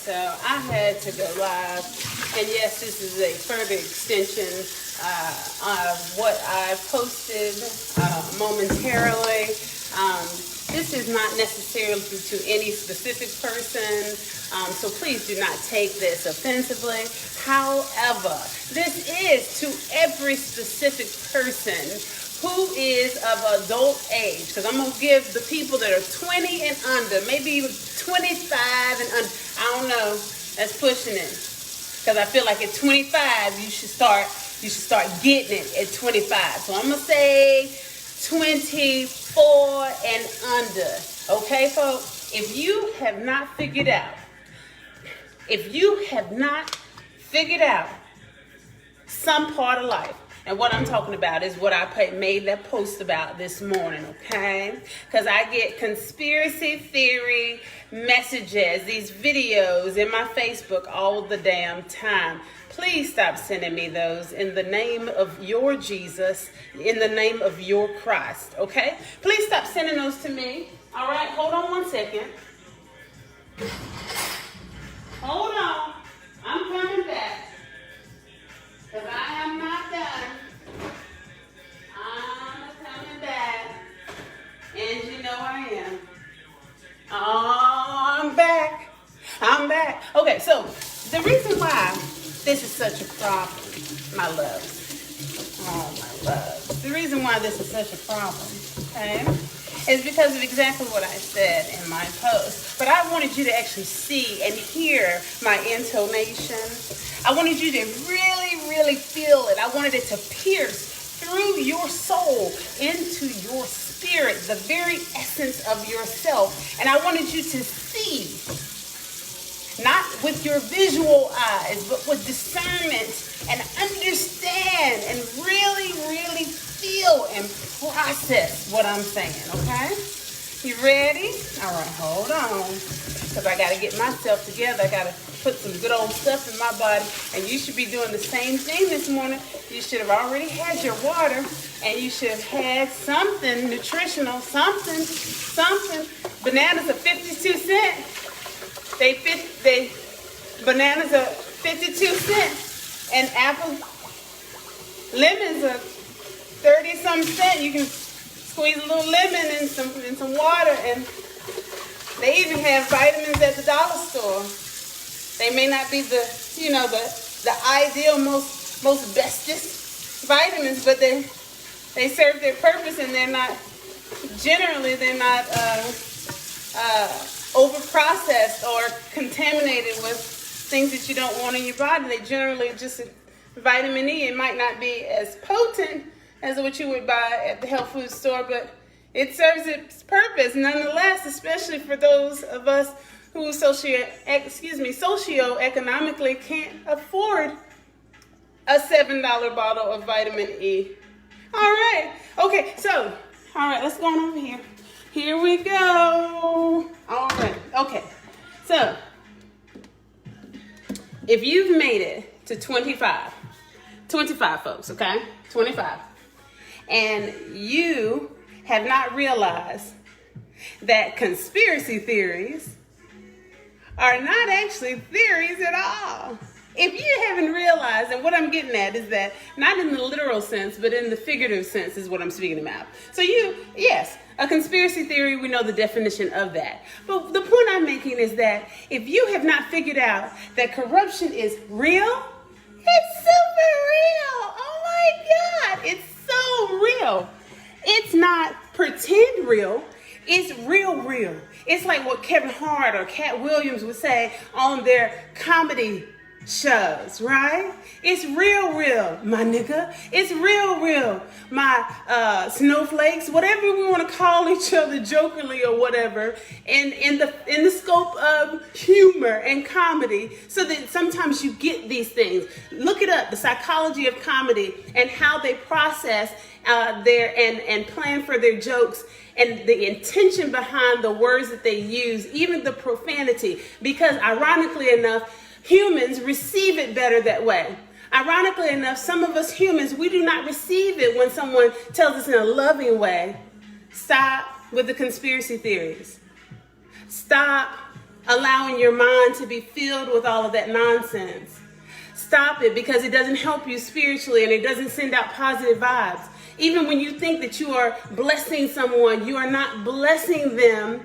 so I had to go live, and yes, this is a further extension of what I posted momentarily. This is not necessarily to any specific person, so please do not take this offensively. However, this is to every specific person who is of adult age, because I'm going to give the people that are 20 and under, maybe even 25 and under, I don't know, that's pushing it, because I feel like at 25 you should start getting it at 25. So I'm going to say 24 and under. Okay, folks? If you have not figured out some part of life, and what I'm talking about is what I made that post about this morning, okay? Because I get conspiracy theory messages, these videos in my Facebook all the damn time. Please stop sending me those in the name of your Jesus, in the name of your Christ, okay? Please stop sending those to me. All right, hold on one second. Hold on. I'm coming back. Because I am not done. I'm coming back. And you know I am. Oh, I'm back. I'm back. Okay, so the reason why this is such a problem, my love. Oh, my love. The reason why this is such a problem, okay, is because of exactly what I said in my post. But I wanted you to actually see and hear my intonation. I wanted you to really, really feel it. I wanted it to pierce through your soul into your spirit, the very essence of yourself. And I wanted you to see, not with your visual eyes, but with discernment, and understand and really, really feel and process what I'm saying, okay? You ready? All right, hold on, because I got to get myself together. I got to put some good old stuff in my body, and you should be doing the same thing this morning. You should have already had your water, and you should have had something nutritional, something. Bananas are 52 cents. Bananas are 52 cents, and lemons are 30-some cents. You can squeeze a little lemon and some water, and they even have vitamins at the dollar store. They may not be the ideal most bestest vitamins, but they serve their purpose, and they're not over-processed or contaminated with things that you don't want in your body. They generally just vitamin E. It might not be as potent as what you would buy at the health food store, but it serves its purpose nonetheless, especially for those of us who socioeconomically can't afford a $7 bottle of vitamin E. All right. Okay, so, all right, let's go on over here. Here we go. All right. Okay. So, if you've made it to 25 folks, okay? 25. And you have not realized that conspiracy theories are not actually theories at all. If you haven't realized, and what I'm getting at is that not in the literal sense, but in the figurative sense is what I'm speaking about. So yes, a conspiracy theory, we know the definition of that. But the point I'm making is that if you have not figured out that corruption is real, it's super real. Oh my God, it's so real. It's not pretend real. It's real. It's like what Kevin Hart or Cat Williams would say on their comedy shows, right? It's real, my nigga. It's real, my snowflakes, whatever we want to call each other jokingly or whatever, in the scope of humor and comedy, so that sometimes you get these things. Look it up, the psychology of comedy and how they process and plan for their jokes, and the intention behind the words that they use, even the profanity, because ironically enough, humans receive it better that way. Ironically enough, some of us humans, we do not receive it when someone tells us in a loving way. Stop with the conspiracy theories. Stop allowing your mind to be filled with all of that nonsense. Stop it, because it doesn't help you spiritually and it doesn't send out positive vibes. Even when you think that you are blessing someone, you are not blessing them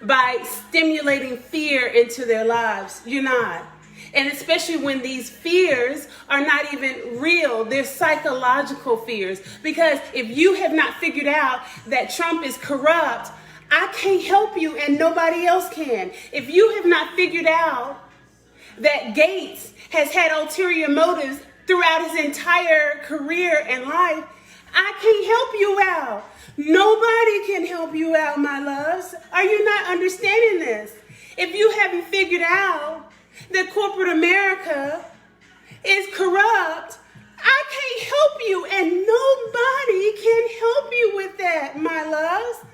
by stimulating fear into their lives. You're not. And especially when these fears are not even real, they're psychological fears. Because if you have not figured out that Trump is corrupt, I can't help you and nobody else can. If you have not figured out that Gates has had ulterior motives throughout his entire career and life, I can't help you out. Nobody can help you out, my loves. Are you not understanding this? If you haven't figured out that corporate America is corrupt, I can't help you and nobody can help you with that, my loves.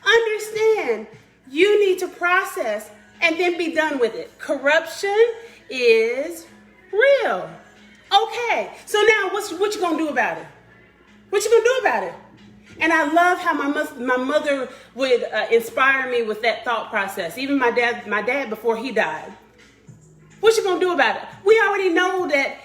Understand, you need to process and then be done with it. Corruption is real. Okay, so now what you gonna do about it? What you gonna do about it? And I love how my mother would inspire me with that thought process. Even my dad before he died. What you gonna do about it? We already know that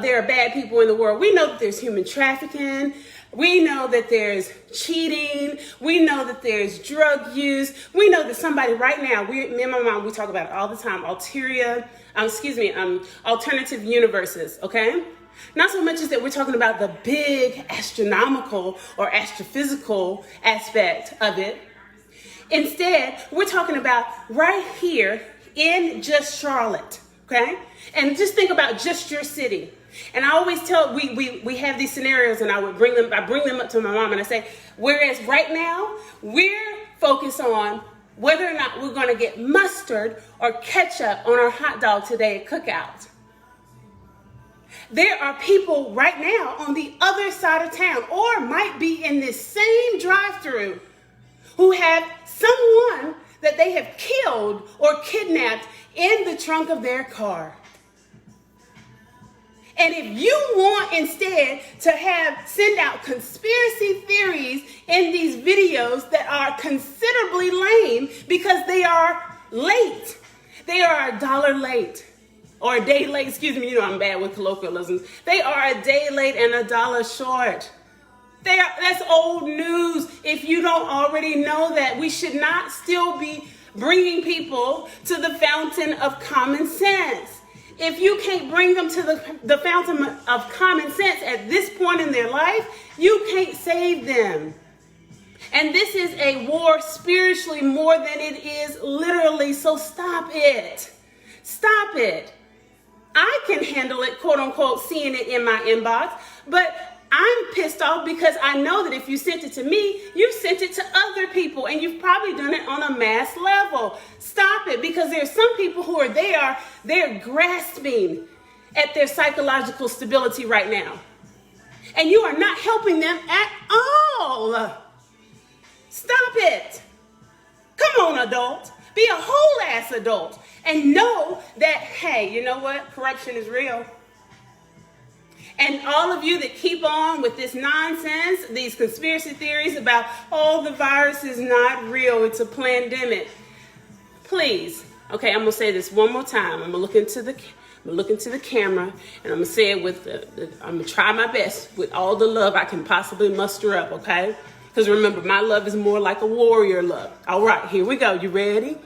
there are bad people in the world. We know that there's human trafficking. We know that there's cheating. We know that there's drug use. We know that somebody right now, me and my mom, we talk about it all the time, alternative universes, okay? Not so much as that we're talking about the big astronomical or astrophysical aspect of it. Instead, we're talking about right here in just Charlotte, okay? And just think about just your city. And I always tell, we have these scenarios and I bring them up to my mom and I say, whereas right now, we're focused on whether or not we're gonna get mustard or ketchup on our hot dog today at cookout. There are people right now on the other side of town or might be in this same drive-through who have someone that they have killed or kidnapped in the trunk of their car. And if you want instead to send out conspiracy theories in these videos that are considerably lame because they are late, they are $1 late. Or a day late, excuse me, you know I'm bad with colloquialisms. They are a day late and $1 short. That's old news. If you don't already know that, we should not still be bringing people to the fountain of common sense. If you can't bring them to the fountain of common sense at this point in their life, you can't save them. And this is a war spiritually more than it is literally, so stop it. Stop it. I can handle it, quote unquote, seeing it in my inbox, but I'm pissed off because I know that if you sent it to me, you've sent it to other people and you've probably done it on a mass level. Stop it, because there's some people who they're grasping at their psychological stability right now. And you are not helping them at all. Stop it. Come on, adult. Be a whole ass adult and know that, hey, you know what? Corruption is real. And all of you that keep on with this nonsense, these conspiracy theories about, oh, the virus is not real, it's a pandemic. Please, okay, I'm gonna say this one more time. I'm gonna look into the camera and I'm gonna say it I'm gonna try my best with all the love I can possibly muster up, okay? Because remember, my love is more like a warrior love. All right, here we go. You ready?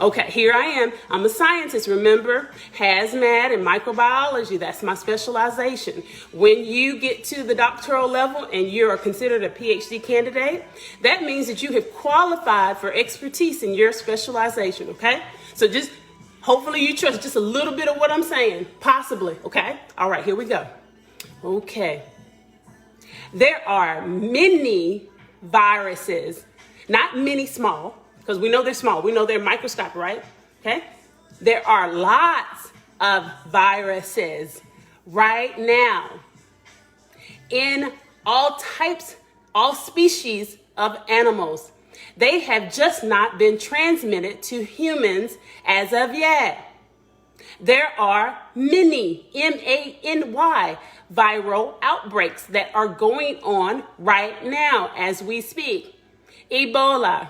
Okay, here I am. I'm a scientist, remember? Hazmat and microbiology, that's my specialization. When you get to the doctoral level and you are considered a PhD candidate, that means that you have qualified for expertise in your specialization, okay? So just, hopefully you trust just a little bit of what I'm saying, possibly, okay? All right, here we go. Okay. There are many viruses, not many small, because we know they're small. We know they're microscopic, right? Okay? There are lots of viruses right now in all types, all species of animals. They have just not been transmitted to humans as of yet. There are many, M-A-N-Y, viral outbreaks that are going on right now as we speak. Ebola,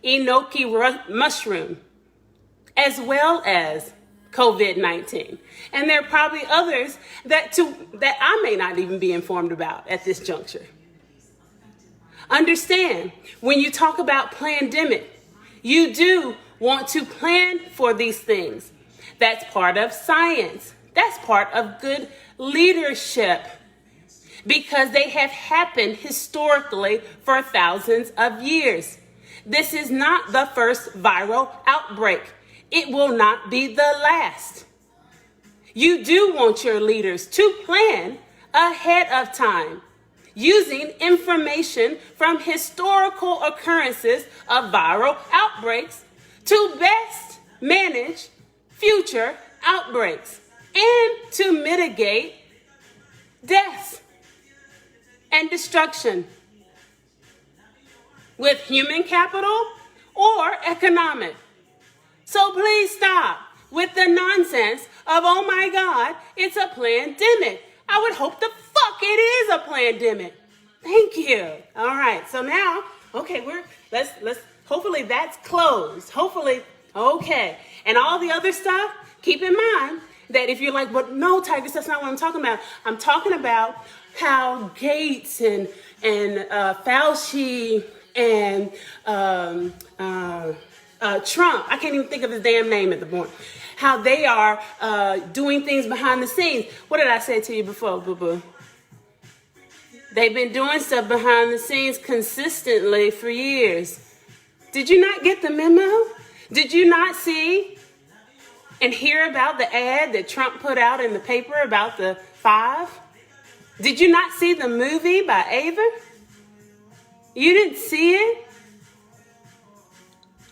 Enoki mushroom, as well as COVID-19. And there are probably others that I may not even be informed about at this juncture. Understand, when you talk about pandemic, you do want to plan for these things. That's part of science. That's part of good leadership, because they have happened historically for thousands of years. This is not the first viral outbreak. It will not be the last. You do want your leaders to plan ahead of time, using information from historical occurrences of viral outbreaks to best manage future outbreaks and to mitigate deaths and destruction with human capital or economic. So please stop with the nonsense of, oh my God, it's a pandemic. I would hope the fuck it is a pandemic. Thank you. All right. So now, okay, let's hopefully that's closed. Hopefully, okay. And all the other stuff, keep in mind that if you're like, but no, Tigress, that's not what I'm talking about. I'm talking about how Gates and Fauci and Trump, I can't even think of his damn name at the point, how they are doing things behind the scenes. What did I say to you before, boo-boo? They've been doing stuff behind the scenes consistently for years. Did you not get the memo? Did you not see and hear about the ad that Trump put out in the paper about the 5? Did you not see the movie by Ava? You didn't see it?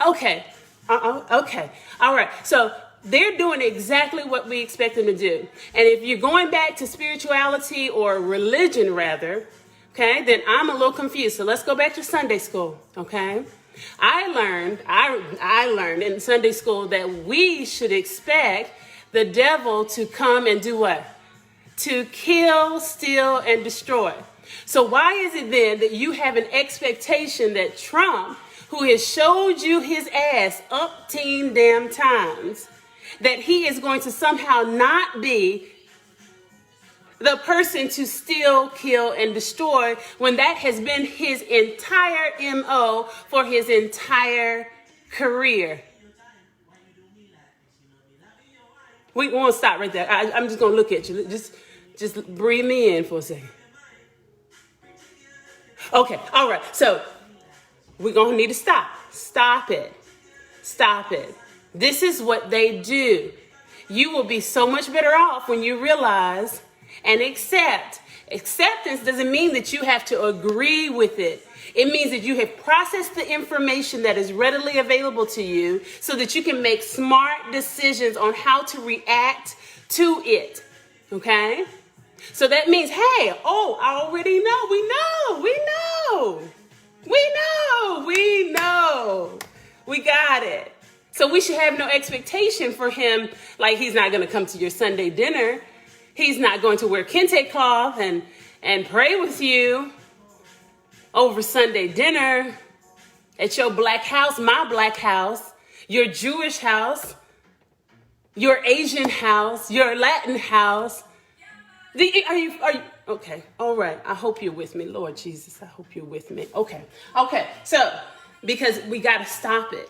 Okay. Okay. All right. So they're doing exactly what we expect them to do. And if you're going back to spirituality or religion, rather, okay, then I'm a little confused. So let's go back to Sunday school, okay? I learned in Sunday school that we should expect the devil to come and do what? To kill, steal, and destroy. So why is it then that you have an expectation that Trump, who has showed you his ass up teen damn times, that he is going to somehow not be the person to steal, kill, and destroy, when that has been his entire MO for his entire career? We won't stop right there. I'm just going to look at you. Just breathe me in for a second. Okay, all right. So we're going to need to stop. Stop it. Stop it. This is what they do. You will be so much better off when you realize and accept. Acceptance doesn't mean that you have to agree with it. It means that you have processed the information that is readily available to you so that you can make smart decisions on how to react to it. Okay? So that means, hey, I already know. We got it. So we should have no expectation for him, like he's not going to come to your Sunday dinner. He's not going to wear kente cloth and pray with you over Sunday dinner at your black house, my black house, your Jewish house, your Asian house, your Latin house. Are you okay? All right. I hope you're with me, Lord Jesus. I hope you're with me. Okay. So because we got to stop it.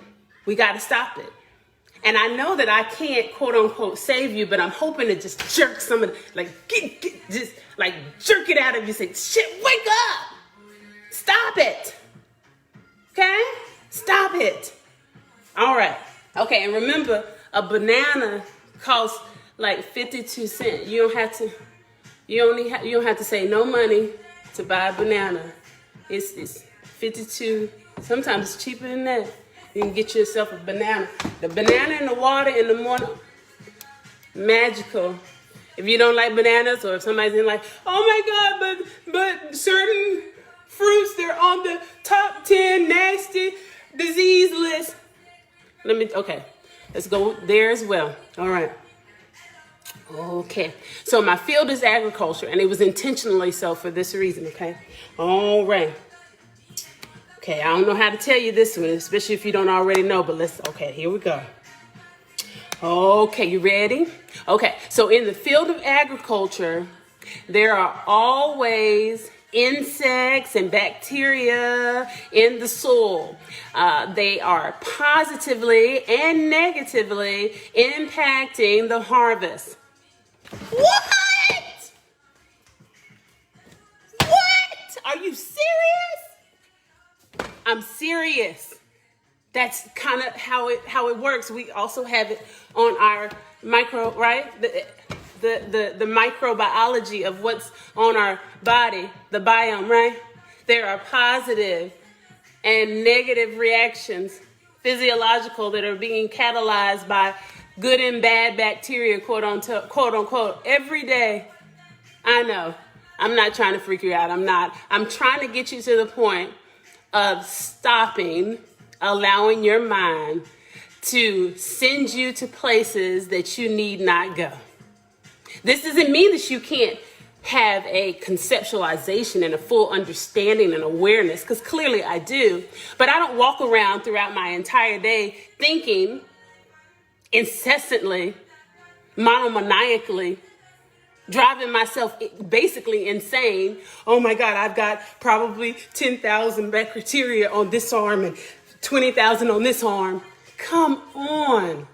And I know that I can't, quote unquote, save you, but I'm hoping to just jerk some of the, jerk it out of you. Say, shit, wake up. Stop it. Okay? Stop it. All right. Okay. And remember, a banana costs like 52 cents. You don't have to say no money to buy a banana. It's 52. Sometimes it's cheaper than that. You can get yourself a banana. The banana in the water in the morning, magical. If you don't like bananas, or if somebody's in like, oh my God, but certain fruits, they're on the top 10 nasty disease list. Let's go there as well. All right. Okay. So my field is agriculture, and it was intentionally so for this reason, okay? All right. Okay, I don't know how to tell you this one, especially if you don't already know, but here we go. Okay, you ready? Okay, so in the field of agriculture, there are always insects and bacteria in the soil. They are positively and negatively impacting the harvest. What? What? Are you serious? I'm serious. That's kind of how it works. We also have it on our right? The microbiology of what's on our body, the biome, right? There are positive and negative reactions, physiological, that are being catalyzed by good and bad bacteria, quote unquote, every day. I know. I'm not trying to freak you out. I'm not. I'm trying to get you to the point of stopping, allowing your mind to send you to places that you need not go. This doesn't mean that you can't have a conceptualization and a full understanding and awareness, because clearly I do. But I don't walk around throughout my entire day thinking incessantly, monomaniacally, driving myself basically insane. Oh my God, I've got probably 10,000 bacteria on this arm and 20,000 on this arm. Come on.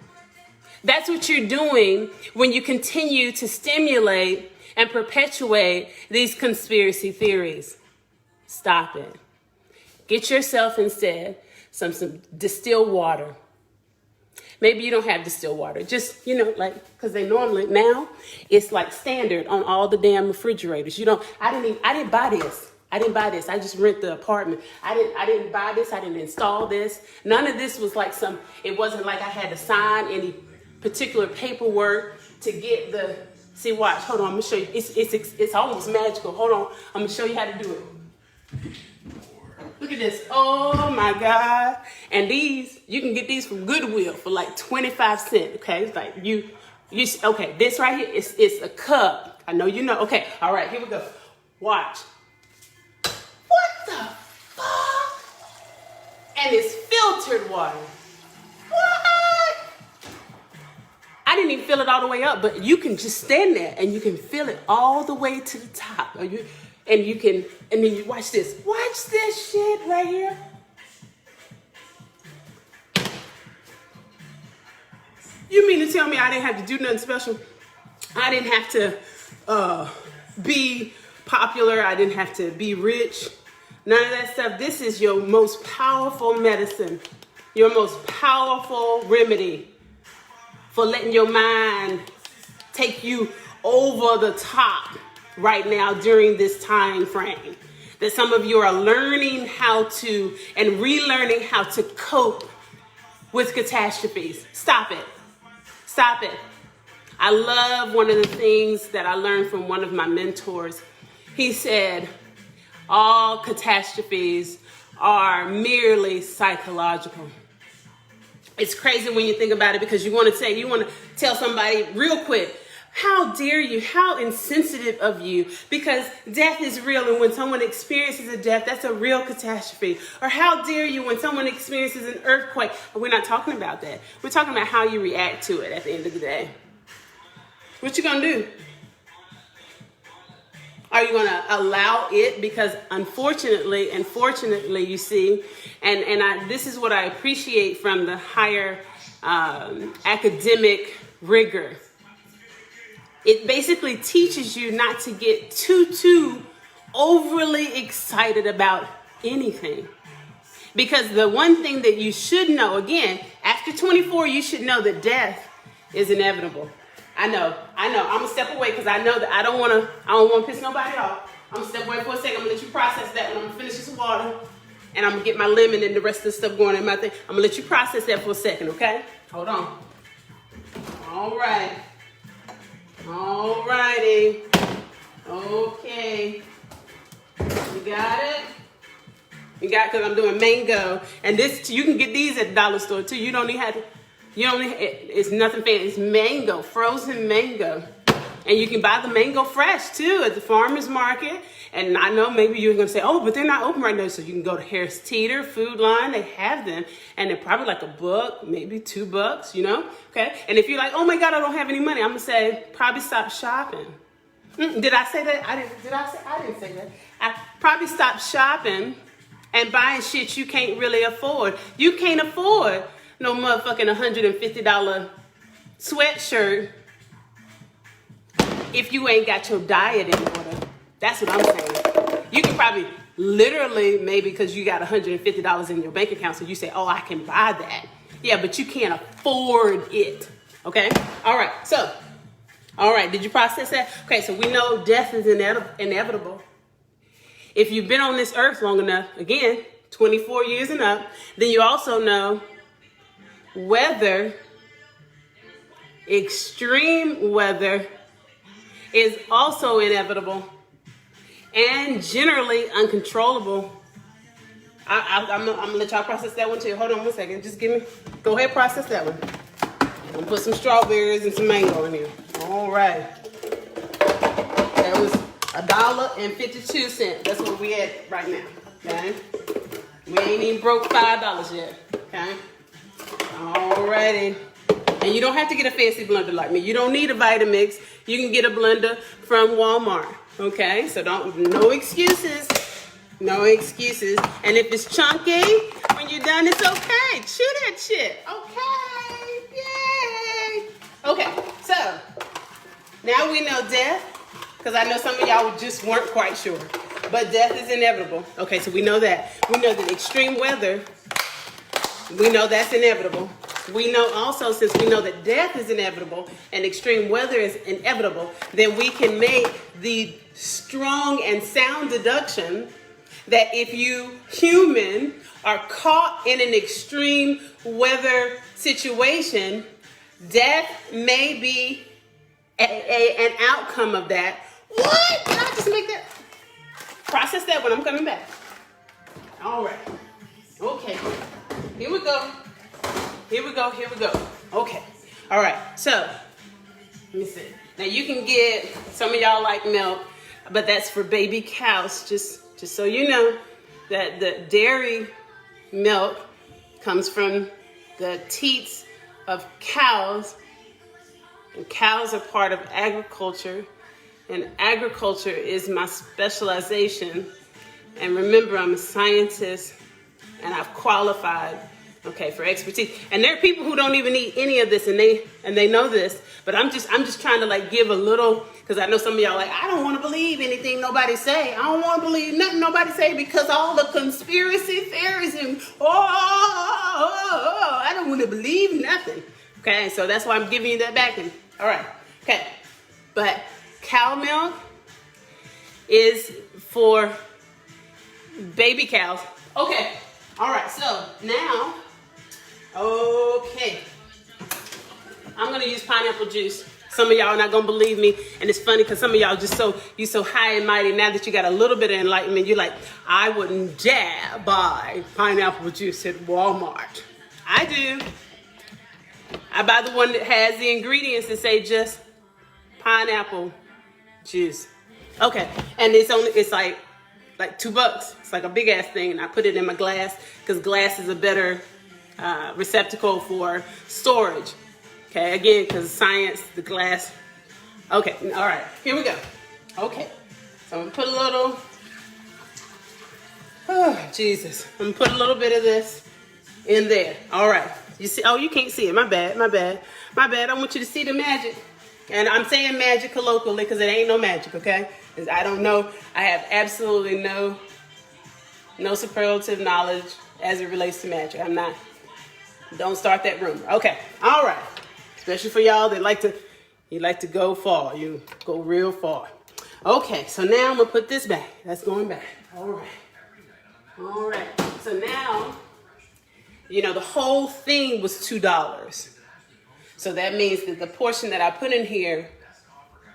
That's what you're doing when you continue to stimulate and perpetuate these conspiracy theories. Stop it. Get yourself instead some distilled water. Maybe you don't have distilled water. Just, because they normally, now, it's like standard on all the damn refrigerators. I didn't buy this. I just rent the apartment. I didn't buy this. I didn't install this. None of this was like it wasn't like I had to sign any particular paperwork to get see, watch, hold on, I'm gonna show you. It's almost magical. Hold on, I'm gonna show you how to do it. Look at this. Oh my God. And you can get these from Goodwill for like 25 cents. Okay. It's like okay, this right here it's a cup. I know you know. Okay. All right, here we go. Watch. What the fuck? And it's filtered water. What? I didn't even fill it all the way up, but you can just stand there and you can fill it all the way to the top. And then you watch this. Watch this shit right here. You mean to tell me I didn't have to do nothing special? I didn't have to be popular. I didn't have to be rich. None of that stuff. This is your most powerful medicine. Your most powerful remedy for letting your mind take you over the top right now during this time frame. That some of you are learning how to and relearning how to cope with catastrophes. Stop it. Stop it. I love one of the things that I learned from one of my mentors. He said, all catastrophes are merely psychological. It's crazy when you think about it, because you want to tell somebody real quick, how dare you, how insensitive of you, because death is real, and when someone experiences a death, that's a real catastrophe. Or how dare you when someone experiences an earthquake. We're not talking about that. We're talking about how you react to it at the end of the day. What you gonna do? Are you gonna allow it? Because unfortunately and fortunately, you see, this is what I appreciate from the higher academic rigor. It basically teaches you not to get too overly excited about anything. Because the one thing that you should know, again, after 24, you should know that death is inevitable. I know. I'm gonna step away because I know that I don't wanna piss nobody off. I'm gonna step away for a second. I'm gonna let you process that when I'm gonna finish this water. And I'm gonna get my lemon and the rest of the stuff going in my thing. I'm gonna let you process that for a second, okay? Hold on. All right. All righty. Okay. You got it? Because I'm doing mango. And you can get these at the dollar store too. It's nothing fancy. It's mango, frozen mango. And you can buy the mango fresh too at the farmer's market. And I know maybe you're going to say, oh, but they're not open right now. So you can go to Harris Teeter, Food Line. They have them. And they're probably like $1, maybe $2, you know? Okay. And if you're like, oh my God, I don't have any money, I'm going to say, probably stop shopping. Did I say that? I didn't say that. I probably stop shopping and buying shit you can't really afford. You can't afford no motherfucking $150 sweatshirt if you ain't got your diet in order. That's what I'm saying. You can probably literally, maybe because you got $150 in your bank account, so you say, oh, I can buy that. Yeah, but you can't afford it. Okay? All right, did you process that? Okay, so we know death is inevitable. If you've been on this earth long enough, again, 24 years and up, then you also know weather, extreme weather, is also inevitable and generally uncontrollable. I'm gonna let y'all process that one too. Hold on one second. Go ahead, process that one. I'm gonna put some strawberries and some mango in here. All right. That was $1.52. That's what we at right now. Okay. We ain't even broke $5 yet. Okay. All righty. And you don't have to get a fancy blender like me. You don't need a Vitamix. You can get a blender from Walmart. Okay? So no excuses. No excuses. And if it's chunky, when you're done, it's okay. Chew that shit. Okay. Yay. Okay. So, now we know death. Because I know some of y'all just weren't quite sure. But death is inevitable. Okay, so we know that. We know that extreme weather, we know that's inevitable. We know also, since we know that death is inevitable and extreme weather is inevitable, then we can make the strong and sound deduction that if you human are caught in an extreme weather situation, death may be an outcome of that. What? Did I just make that? Process that when I'm coming back. All right. Okay. Here we go. Okay. All right. So, let me see. Now you can get, some of y'all like milk, but that's for baby cows. Just so you know that the dairy milk comes from the teats of cows. And cows are part of agriculture. And agriculture is my specialization. And remember, I'm a scientist and I've qualified, okay, for expertise. And there are people who don't even eat any of this and they know this, but I'm just trying to like give a little, because I know some of y'all like, I don't want to believe anything nobody say. I don't want to believe nothing nobody say because all the conspiracy theories and I don't want to believe nothing. Okay, so that's why I'm giving you that backing. All right, okay. But cow milk is for baby cows. Okay, all right, so now, okay. I'm gonna use pineapple juice. Some of y'all are not gonna believe me, and it's funny because some of y'all just so high and mighty. Now that you got a little bit of enlightenment, you're like, I wouldn't dare buy pineapple juice at Walmart. I do. I buy the one that has the ingredients that say just pineapple juice. Okay, and it's like $2. It's like a big ass thing, and I put it in my glass because glass is a better receptacle for storage. Okay, again, because science, the glass. Okay, all right, here we go. Okay, so I'm gonna put a little, oh, Jesus. I'm gonna put a little bit of this in there. All right, you see, oh, you can't see it, my bad. I want you to see the magic. And I'm saying magic colloquially because it ain't no magic, okay? Because I don't know, I have absolutely no superlative knowledge as it relates to magic. Don't start that rumor. Okay, all right. Especially for y'all that you like to go far. You go real far. Okay, so now I'm gonna put this back. That's going back. All right. So now, the whole thing was $2. So that means that the portion that I put in here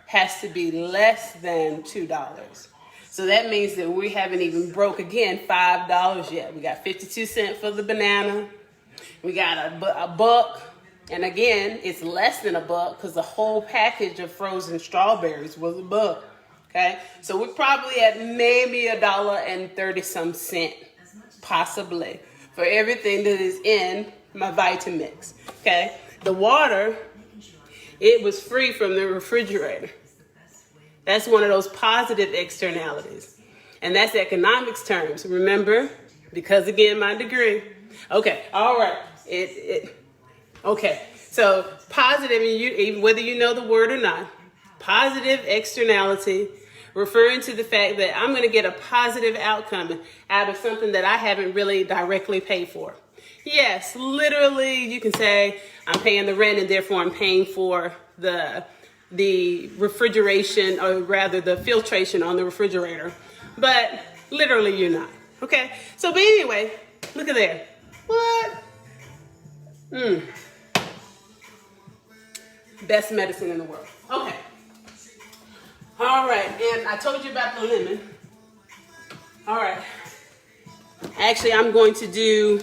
has to be less than $2. So that means that we haven't even broke, again, $5 yet. We got 52 cents for the banana. We got a buck And again, it's less than $1 because the whole package of frozen strawberries was $1. Okay, so we're probably at maybe $1.30 some, possibly, for everything that is in my Vitamix. Okay, the water, it was free from the refrigerator. That's one of those positive externalities, and that's economics terms. Remember, because again, my degree. Okay, all right. Okay, so positive, and whether you know the word or not, positive externality, referring to the fact that I'm going to get a positive outcome out of something that I haven't really directly paid for. Yes, literally, you can say I'm paying the rent and therefore I'm paying for the refrigeration, or rather the filtration on the refrigerator. But literally, you're not. Okay, so but anyway, look at there. What? Best medicine in the world. Okay. All right, and I told you about the lemon. All right. Actually, I'm going to do,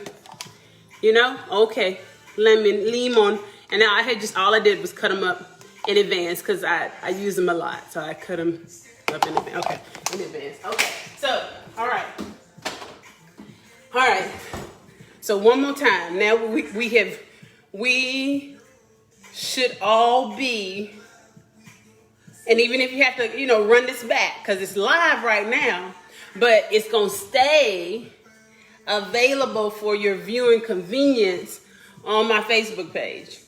lemon. And now all I did was cut them up in advance because I use them a lot. So I cut them up in advance. Okay, in advance. Okay, so, all right. All right. So one more time. Now we should all be, and even if you have to, run this back because it's live right now, but it's going to stay available for your viewing convenience on my Facebook page.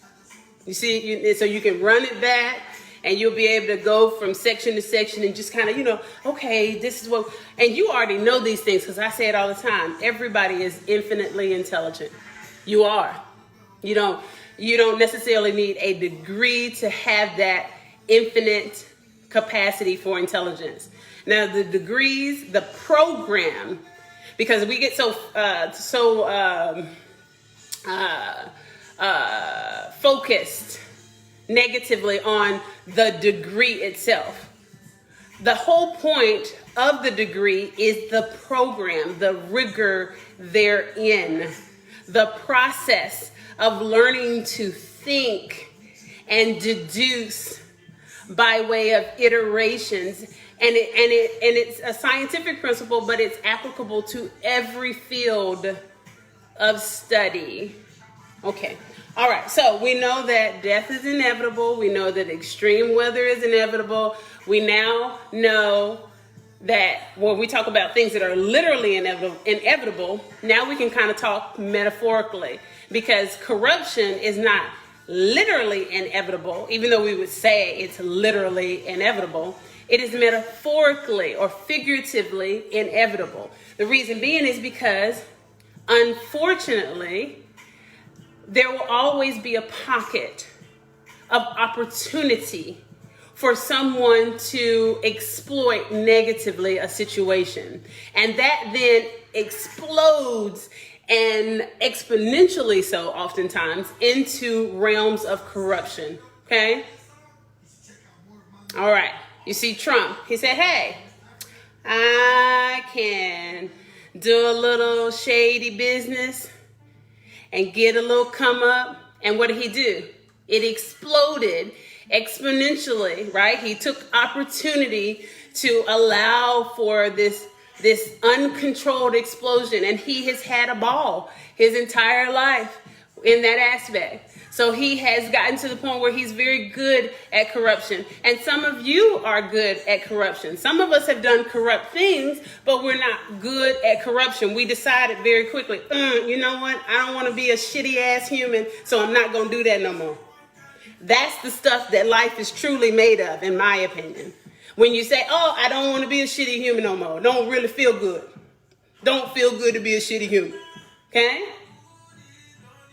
You see, so you can run it back and you'll be able to go from section to section and just kind of, okay, this is what, and you already know these things because I say it all the time. Everybody is infinitely intelligent. You are. You don't necessarily need a degree to have that infinite capacity for intelligence. Now, the degrees, the program, because we get so focused negatively on the degree itself. The whole point of the degree is the program, the rigor therein, the process of learning to think and deduce by way of iterations. And it's a scientific principle, but it's applicable to every field of study. Okay. All right. So we know that death is inevitable. We know that extreme weather is inevitable. We now know that when we talk about things that are literally inevitable, now we can kind of talk metaphorically, because corruption is not literally inevitable, even though we would say it's literally inevitable. It is metaphorically or figuratively inevitable. The reason being is because, unfortunately, there will always be a pocket of opportunity for someone to exploit negatively a situation. And that then explodes, and exponentially so oftentimes, into realms of corruption. Okay? All right. You see Trump, he said, hey, I can do a little shady business and get a little come up. And what did he do? It exploded exponentially, right? He took opportunity to allow for this uncontrolled explosion, and he has had a ball his entire life in that aspect. So he has gotten to the point where he's very good at corruption. And some of you are good at corruption. Some of us have done corrupt things, but we're not good at corruption. We decided very quickly, you know what? I don't want to be a shitty ass human, so I'm not going to do that no more. That's the stuff that life is truly made of, in my opinion. When you say, oh, I don't want to be a shitty human no more. Don't really feel good. Don't feel good to be a shitty human. Okay?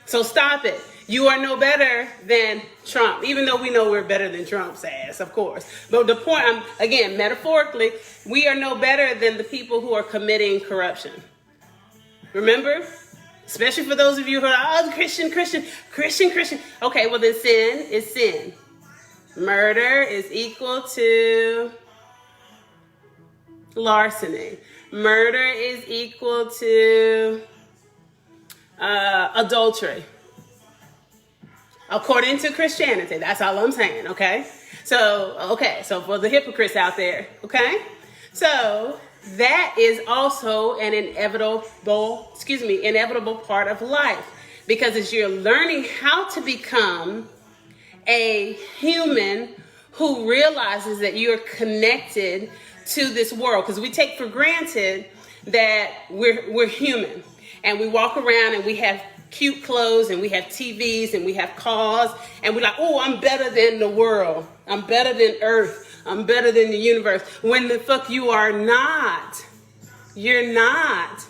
So stop it. You are no better than Trump, even though we know we're better than Trump's ass, of course. But the point, again, metaphorically, we are no better than the people who are committing corruption. Remember? Especially for those of you who are, oh, Christian. Okay, well then sin is sin. Murder is equal to larceny. Murder is equal to adultery. According to Christianity. That's all I'm saying, okay? So for the hypocrites out there, okay? So that is also an inevitable part of life. Because as you're learning how to become a human who realizes that you're connected to this world, because we take for granted that we're human, and we walk around and we have cute clothes and we have TVs and we have cars, and we're like, oh, I'm better than the world, I'm better than Earth, I'm better than the universe, when the fuck you are not. You're not.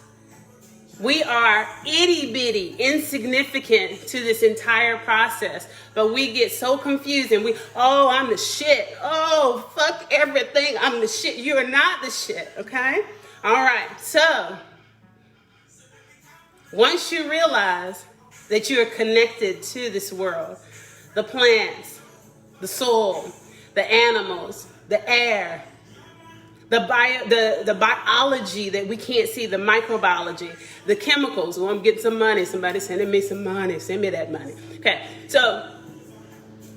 We are itty bitty, insignificant to this entire process. But we get so confused and I'm the shit. Oh, fuck everything. I'm the shit. You're not the shit, okay? All right. So, once you realize that you are connected to this world, the plants, the soil, the animals, the air, the biology that we can't see, the microbiology, the chemicals. Oh, I'm getting some money. Somebody sending me some money. Send me that money. Okay, so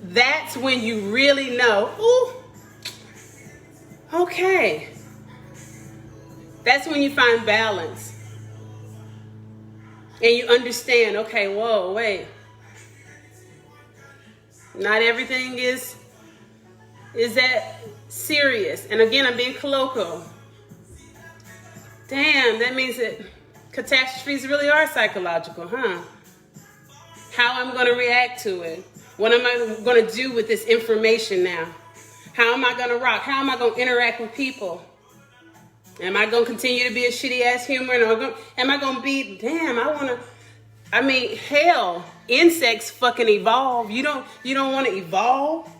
that's when you really know, ooh, okay. That's when you find balance. And you understand, okay, whoa, wait. Not everything is that serious. And again, I'm being colloquial. Damn, that means that catastrophes really are psychological, huh? How I'm going to react to it. What am I going to do with this information now? How am I going to rock? How am I going to interact with people? Am I going to continue to be a shitty ass human? Or am I going to be, hell, insects fucking evolve. You don't want to evolve?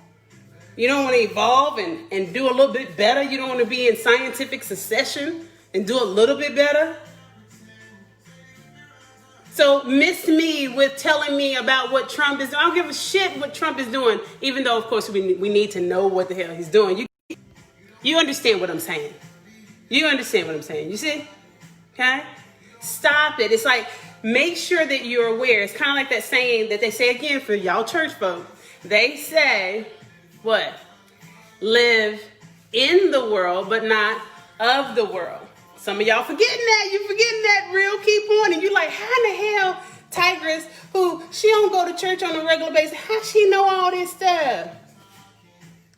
You don't want to evolve and do a little bit better? You don't want to be in scientific succession and do a little bit better? So miss me with telling me about what Trump is doing. I don't give a shit what Trump is doing, even though, of course, we need to know what the hell he's doing. You understand what I'm saying. You understand what I'm saying. You see? Okay? Stop it. It's like, make sure that you're aware. It's kind of like that saying that they say again for y'all church folk. They say, what? Live in the world, but not of the world. Some of y'all forgetting that. You forgetting that real key point. And you like, how in the hell Tigress, who she don't go to church on a regular basis, how she know all this stuff?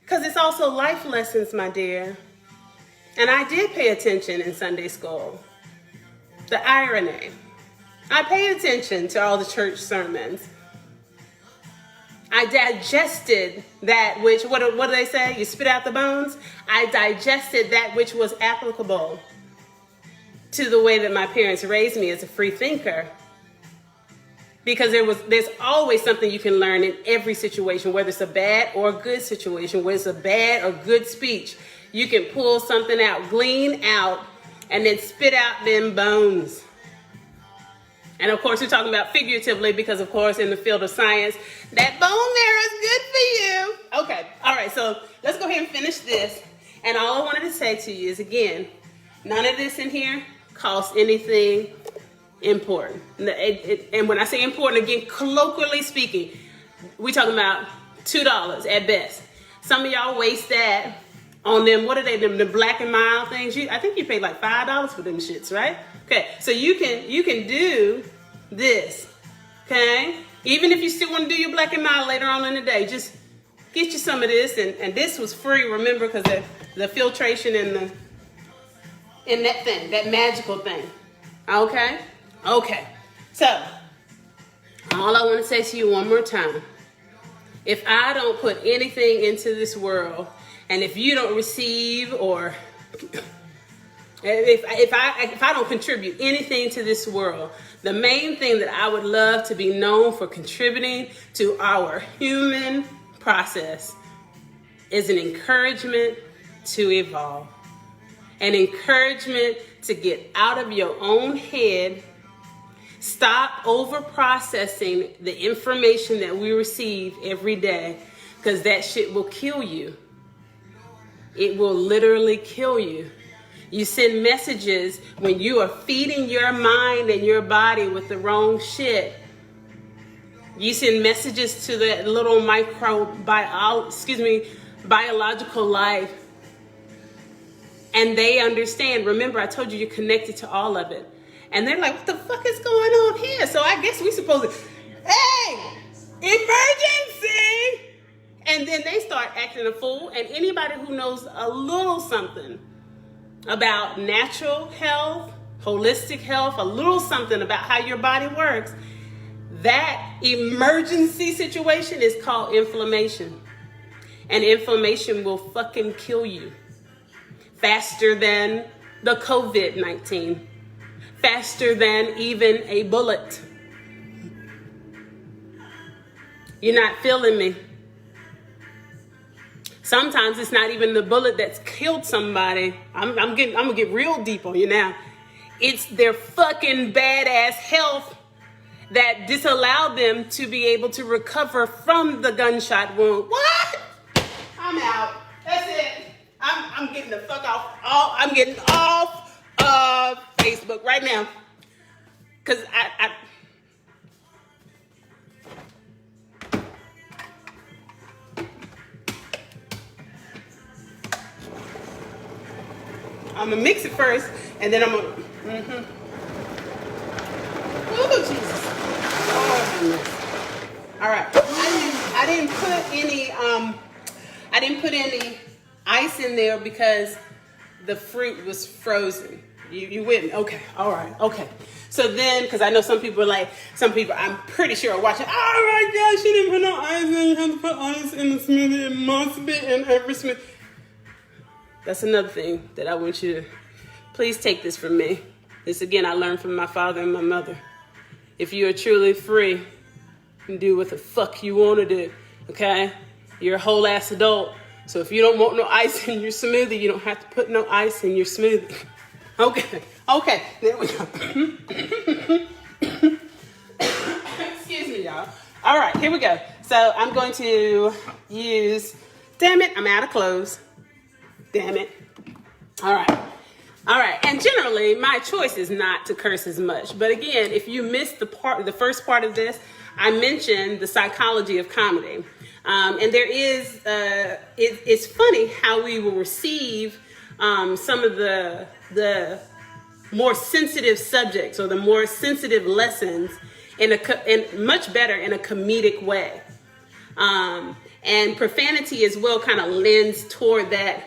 Because it's also life lessons, my dear. And I did pay attention in Sunday school. The irony. I paid attention to all the church sermons. I digested that which, what do they say? You spit out the bones? I digested that which was applicable to the way that my parents raised me as a free thinker. Because there's always something you can learn in every situation, whether it's a bad or a good situation, whether it's a bad or good speech. You can pull something out, glean out, and then spit out them bones. And of course, we're talking about figuratively because, of course, in the field of science, that bone marrow is good for you. Okay, all right, so let's go ahead and finish this. And all I wanted to say to you is, again, none of this in here costs anything important. And when I say important, again, colloquially speaking, we're talking about $2 at best. Some of y'all waste that on them, what are they, the Black and Mild things? I think you pay like $5 for them shits, right? Okay, so you can do this, okay? Even if you still want to do your Black and Mild later on in the day, just get you some of this, and this was free, remember, because the filtration in that thing, that magical thing, okay? Okay, so all I want to say to you one more time, if I don't put anything into this world, and if you don't receive, or if I don't contribute anything to this world, the main thing that I would love to be known for contributing to our human process is an encouragement to evolve, an encouragement to get out of your own head. Stop over processing the information that we receive every day, because that shit will kill you. It will literally kill you. You send messages when you are feeding your mind and your body with the wrong shit. You send messages to that little biological life, and they understand. Remember, I told you you're connected to all of it. And they're like, what the fuck is going on here? So I guess we supposed to, hey, emergency! And then they start acting a fool. And anybody who knows a little something about natural health, holistic health, a little something about how your body works, that emergency situation is called inflammation. And inflammation will fucking kill you faster than the COVID-19, faster than even a bullet. You're not feeling me. Sometimes it's not even the bullet that's killed somebody. I'm gonna get real deep on you now. It's their fucking badass health that disallowed them to be able to recover from the gunshot wound. What? I'm out. That's it. I'm getting the fuck off. I'm getting off of Facebook right now. Cause I'm gonna mix it first, and then I'm gonna. Oh Jesus! Oh goodness! All right. I didn't put any ice in there because the fruit was frozen. You with me? Okay. All right. Okay. So then, because I know some people I'm pretty sure are watching. Oh my God! She didn't put no ice in. You have to put ice in the smoothie. It must be in every smoothie. That's another thing that I want you to please take this from me. This again, I learned from my father and my mother. If you are truly free, you can do what the fuck you want to do, okay? You're a whole ass adult. So if you don't want no ice in your smoothie, you don't have to put no ice in your smoothie. Okay, there we go. Excuse me, y'all. All right, here we go. So I'm going to use, damn it, I'm out of clothes. Damn it. All right. And generally, my choice is not to curse as much. But again, if you missed the first part of this, I mentioned the psychology of comedy. And there is, it's funny how we will receive some of the more sensitive subjects or the more sensitive lessons in much better in a comedic way. And profanity as well kind of lends toward that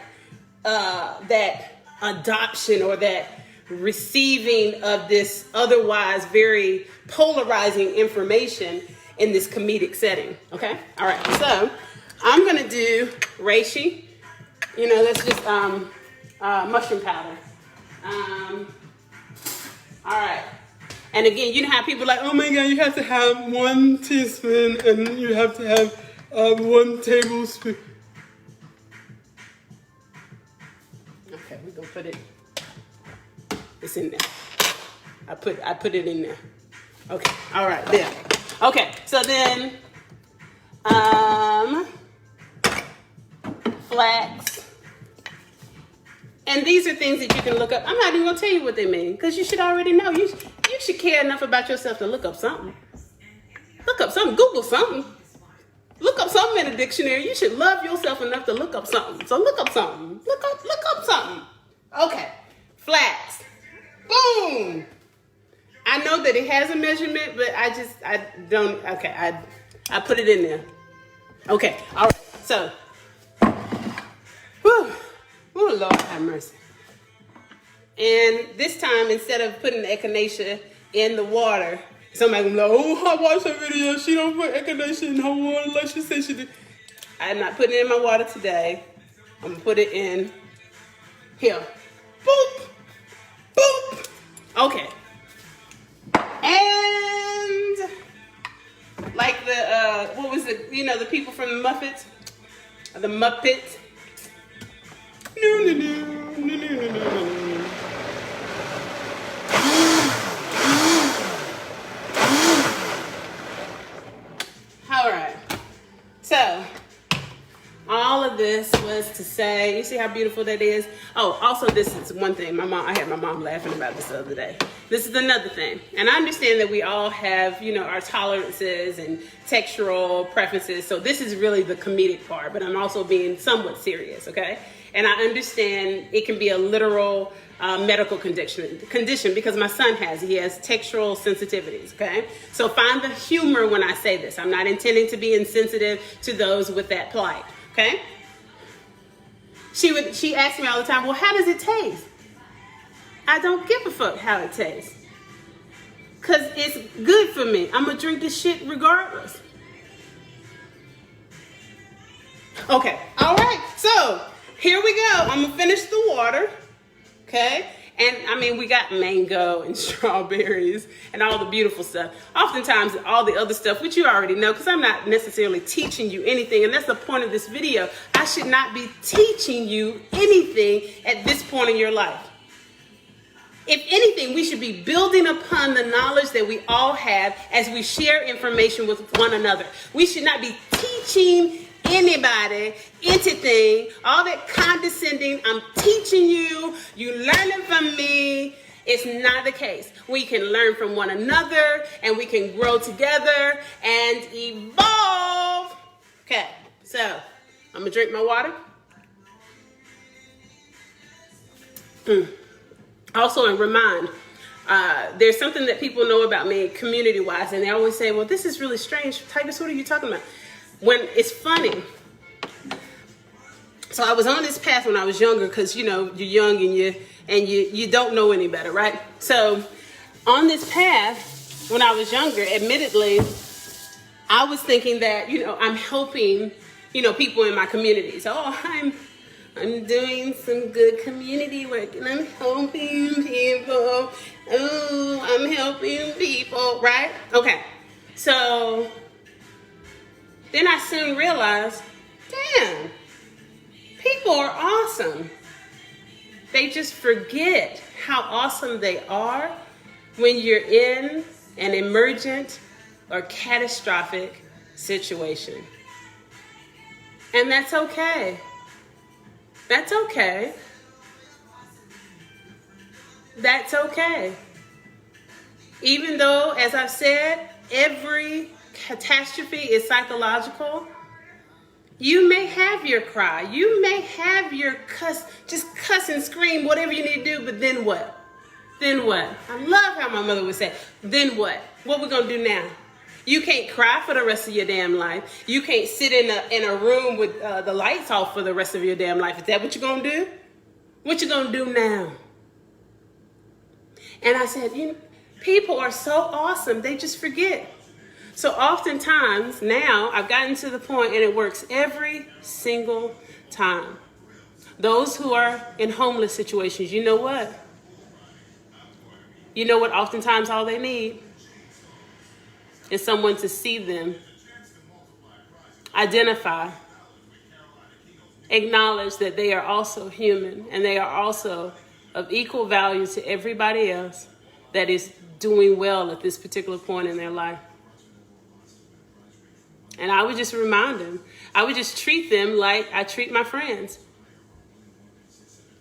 adoption or that receiving of this otherwise very polarizing information in this comedic setting. Okay? All right. So I'm going to do reishi. That's just mushroom powder. All right. And again, you know how people are like, oh my God, you have to have 1 teaspoon and you have to have 1 tablespoon. Okay, we're gonna put it's in there. I put it in there. Okay, all right, there. Okay, so then flax. And these are things that you can look up. I'm not even gonna tell you what they mean, because you should already know. You should care enough about yourself to look up something. Look up something, Google something. Look up something in a dictionary. You should love yourself enough to look up something. So look up something. Look up something. Okay. Flax. Boom. I know that it has a measurement, but I don't. Okay. I put it in there. Okay. All right. So. Whew. Oh, Lord have mercy. And this time, instead of putting the echinacea in the water, somebody gonna be like, oh, I watched her video. She don't put echinacea in her water like she said she did. I'm not putting it in my water today. I'm gonna put it in here. Boop. Boop. Okay. And like what was it? The people from the Muppets? The Muppets. No. All right. So all of this was to say, you see how beautiful that is? Oh, also this is one thing. I had my mom laughing about this the other day. This is another thing. And I understand that we all have, our tolerances and textural preferences. So this is really the comedic part, but I'm also being somewhat serious, okay? And I understand it can be a literal medical condition because my son he has textural sensitivities, okay? So find the humor when I say this. I'm not intending to be insensitive to those with that plight, okay? She asks me all the time, well, how does it taste? I don't give a fuck how it tastes. Because it's good for me. I'm going to drink this shit regardless. Okay, all right, so here we go. I'm going to finish the water, okay? And we got mango and strawberries and all the beautiful stuff. Oftentimes, all the other stuff, which you already know, because I'm not necessarily teaching you anything. And that's the point of this video. I should not be teaching you anything at this point in your life. If anything, we should be building upon the knowledge that we all have as we share information with one another. We should not be teaching anybody, anything, all that condescending, I'm teaching you, you learning from me. It's not the case. We can learn from one another and we can grow together and evolve. Okay, so I'm gonna drink my water. Also, and remind, there's something that people know about me community-wise, and they always say, well, this is really strange. Titus, what are you talking about? When it's funny. So I was on this path when I was younger because, you're young and you don't know any better, right? So on this path when I was younger, admittedly, I was thinking that, I'm helping, people in my community. So I'm doing some good community work and I'm helping people. Oh, I'm helping people, right? Okay. So then I soon realized, damn, people are awesome. They just forget how awesome they are when you're in an emergent or catastrophic situation. And that's okay. That's okay. That's okay. Even though, as I've said, every catastrophe is psychological, you may have your cry. You may have your just cuss and scream, whatever you need to do, but then what? Then what? I love how my mother would say, then what? What we gonna do now? You can't cry for the rest of your damn life. You can't sit in a room with the lights off for the rest of your damn life. Is that what you're gonna do? What you gonna do now? And I said, people are so awesome, they just forget. So oftentimes now I've gotten to the point, and it works every single time. Those who are in homeless situations, you know what? You know what oftentimes all they need is someone to see them, identify, acknowledge that they are also human and they are also of equal value to everybody else that is doing well at this particular point in their life. And I would just remind them. I would just treat them like I treat my friends.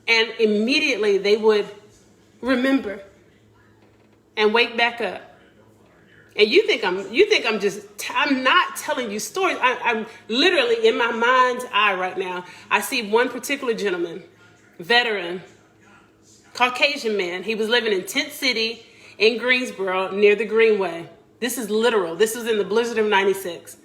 And immediately they would remember and wake back up. And you think I'm not telling you stories. I'm literally in my mind's eye right now. I see one particular gentleman, veteran, Caucasian man. He was living in Tent City in Greensboro near the Greenway. This is literal. This was in the blizzard of 96.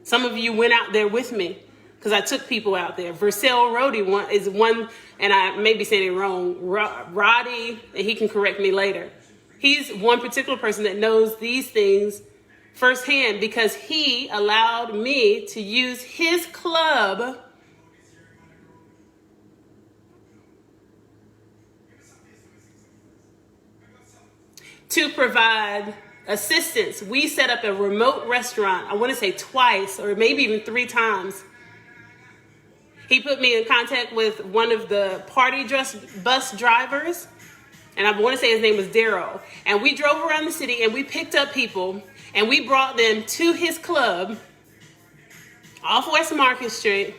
Some of you went out there with me because I took people out there. Vercel Rody is one, and I may be saying it wrong, Roddy, and he can correct me later. He's one particular person that knows these things firsthand because he allowed me to use his club to provide assistance. We set up a remote restaurant, I want to say twice or maybe even 3 times. He put me in contact with one of the party bus drivers, and I want to say his name was Daryl. And we drove around the city and we picked up people and we brought them to his club off West Market Street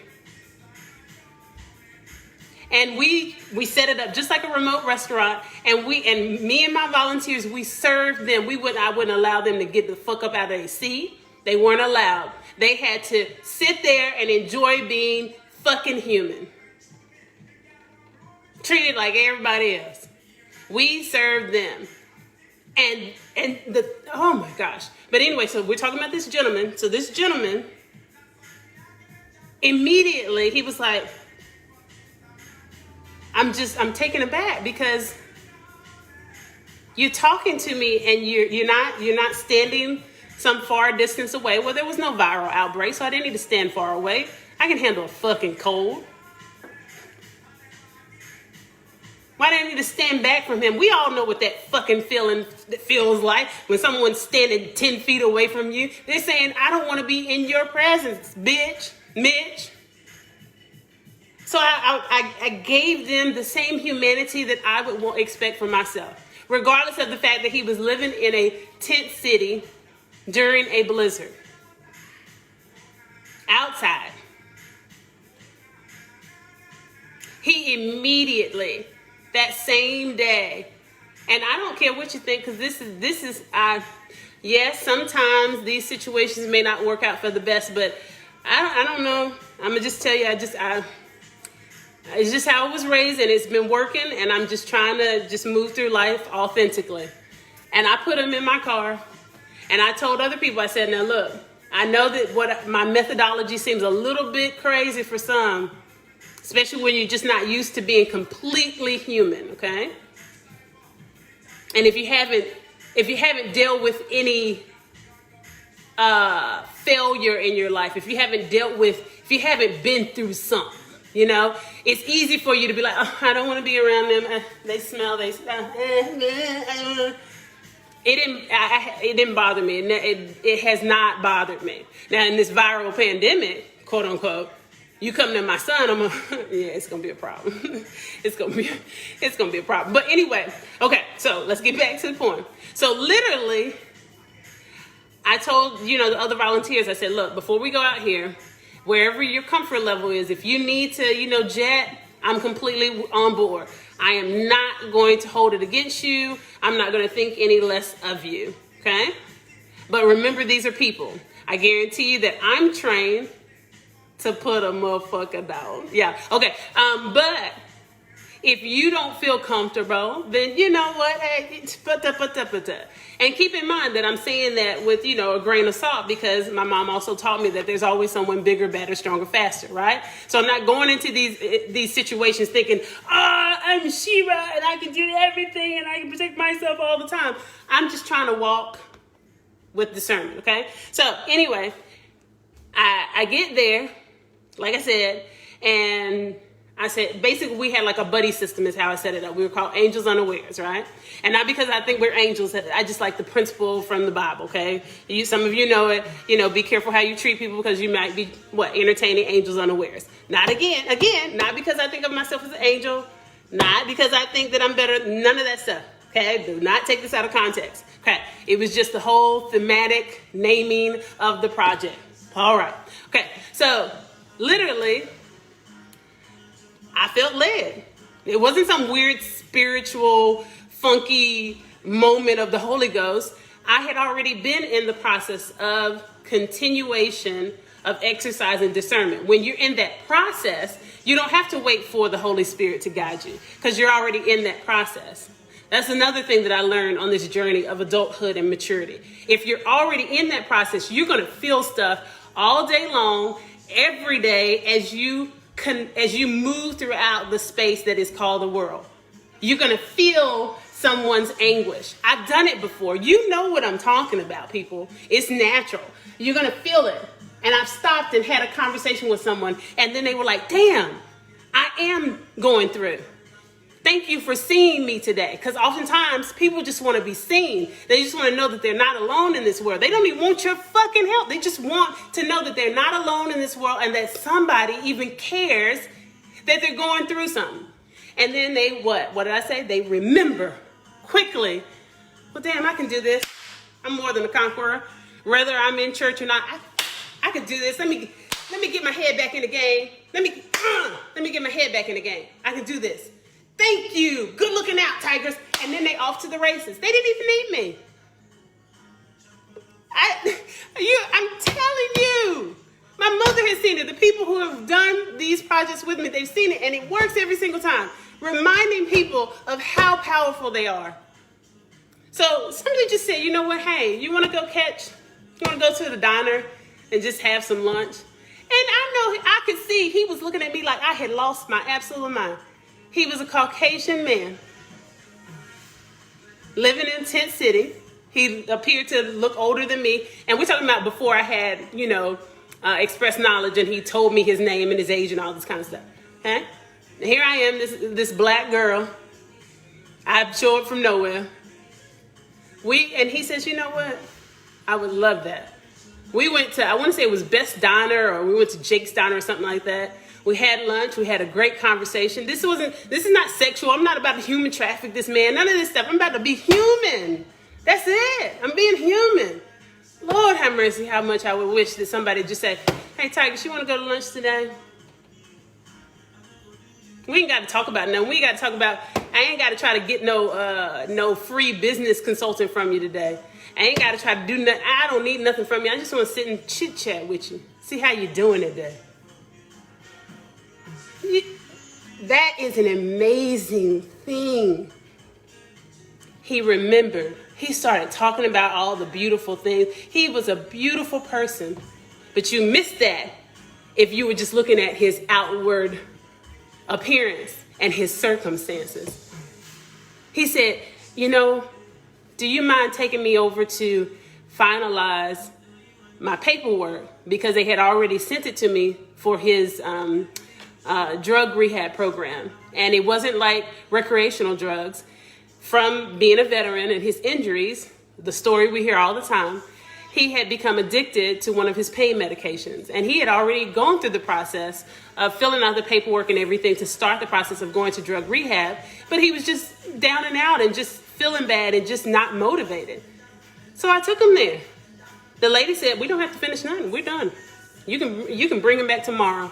And we set it up just like a remote restaurant, and me and my volunteers, we served them. I wouldn't allow them to get the fuck up out of their seat. They weren't allowed. They had to sit there and enjoy being fucking human. Treated like everybody else. We served them. Oh my gosh. But anyway, so we're talking about this gentleman. So this gentleman, immediately he was like, I'm taken aback because you're talking to me and you're not standing some far distance away. Well, there was no viral outbreak, so I didn't need to stand far away. I can handle a fucking cold. Why did I need to stand back from him? We all know what that fucking feeling feels like when someone's standing 10 feet away from you. They're saying, I don't want to be in your presence, bitch, Mitch. So I gave them the same humanity that I would expect from myself, regardless of the fact that he was living in a tent city during a blizzard. Outside. He immediately, that same day, and I don't care what you think, because yes, sometimes these situations may not work out for the best, but I don't know. I'm going to just tell you, it's just how I was raised, and it's been working, and I'm just trying to just move through life authentically. And I put him in my car, and I told other people, I said, now look, I know that my methodology seems a little bit crazy for some, especially when you're just not used to being completely human, okay? And if you haven't dealt with any failure in your life, if you haven't been through something, you know, it's easy for you to be like, oh, I don't want to be around them. They smell. It didn't bother me. It has not bothered me. Now, in this viral pandemic, quote unquote, you come to my son, yeah, it's going to be a problem. It's going to be a problem. But anyway, okay, so let's get back to the point. So literally, I told, the other volunteers, I said, look, before we go out here, wherever your comfort level is, if you need to, jet, I'm completely on board. I am not going to hold it against you. I'm not going to think any less of you, okay? But remember, these are people. I guarantee you that I'm trained to put a motherfucker down. Yeah, okay. But if you don't feel comfortable, then you know what? Hey, and keep in mind that I'm saying that with, a grain of salt, because my mom also taught me that there's always someone bigger, better, stronger, faster, right? So I'm not going into these situations thinking, I'm Shiva and I can do everything and I can protect myself all the time. I'm just trying to walk with discernment, okay? So anyway, I get there, like I said, and I said, basically, we had like a buddy system is how I set it up. We were called angels unawares, right? And not because I think we're angels. I just like the principle from the Bible, okay? Some of you know it. Be careful how you treat people because you might be, entertaining angels unawares. Not not because I think of myself as an angel. Not because I think that I'm better. None of that stuff, okay? Do not take this out of context, okay? It was just the whole thematic naming of the project. All right, okay. So, literally, I felt led. It wasn't some weird spiritual, funky moment of the Holy Ghost. I had already been in the process of continuation of exercise and discernment. When you're in that process, you don't have to wait for the Holy Spirit to guide you because you're already in that process. That's another thing that I learned on this journey of adulthood and maturity. If you're already in that process, you're going to feel stuff all day long, every day, as you move throughout the space that is called the world. You're going to feel someone's anguish. I've done it before. You know what I'm talking about, people. It's natural. You're going to feel it. And I've stopped and had a conversation with someone, and then they were like, damn, I am going through. Thank you for seeing me today. Because oftentimes people just want to be seen. They just want to know that they're not alone in this world. They don't even want your fucking help. They just want to know that they're not alone in this world and that somebody even cares that they're going through something. And then they, what did I say? They remember quickly, well, damn, I can do this. I'm more than a conqueror. Whether I'm in church or not, I can do this. Let me Let me get my head back in the game. Let me get my head back in the game. I can do this. Thank you. Good looking out, Tigers. And then they off to the races. They didn't even need me. I'm telling you. My mother has seen it. The people who have done these projects with me, they've seen it, and it works every single time. Reminding people of how powerful they are. So somebody just said, you know what, hey, you want to go to the diner and just have some lunch? And I know, I could see he was looking at me like I had lost my absolute mind. He was a Caucasian man living in Tent City. He appeared to look older than me. And we're talking about before I had, expressed knowledge, and he told me his name and his age and all this kind of stuff. Okay? And here I am, this black girl. I show up from nowhere. And he says, you know what? I would love that. We went to, I want to say it was Best Diner, or we went to Jake's Diner or something like that. We had lunch. We had a great conversation. This is not sexual. I'm not about to human traffic this man. None of this stuff. I'm about to be human. That's it. I'm being human. Lord have mercy, how much I would wish that somebody just said, hey, Tiger, you want to go to lunch today? We ain't got to talk about nothing. We ain't got to talk about, I ain't got to try to get no free business consulting from you today. I ain't got to try to do nothing. I don't need nothing from you. I just want to sit and chit chat with you. See how you're doing today. That is an amazing thing. He remembered. He started talking about all the beautiful things. He was a beautiful person. But you missed that if you were just looking at his outward appearance and his circumstances. He said, do you mind taking me over to finalize my paperwork? Because they had already sent it to me for his drug rehab program. And it wasn't like recreational drugs. From being a veteran and his injuries, the story we hear all the time, he had become addicted to one of his pain medications. And he had already gone through the process of filling out the paperwork and everything to start the process of going to drug rehab. But he was just down and out and just feeling bad and just not motivated. So I took him there. The lady said, we don't have to finish nothing. We're done. You can bring him back tomorrow,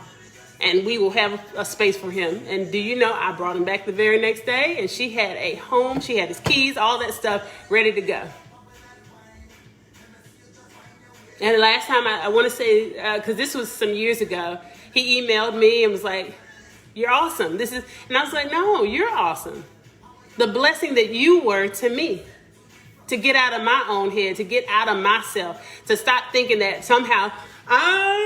and we will have a space for him. And do you know, I brought him back the very next day, and she had a home, she had his keys, all that stuff ready to go. And the last time, I want to say, because this was some years ago, he emailed me and was like, you're awesome. And I was like, no, you're awesome. The blessing that you were to me, to get out of my own head, to get out of myself, to stop thinking that somehow I'm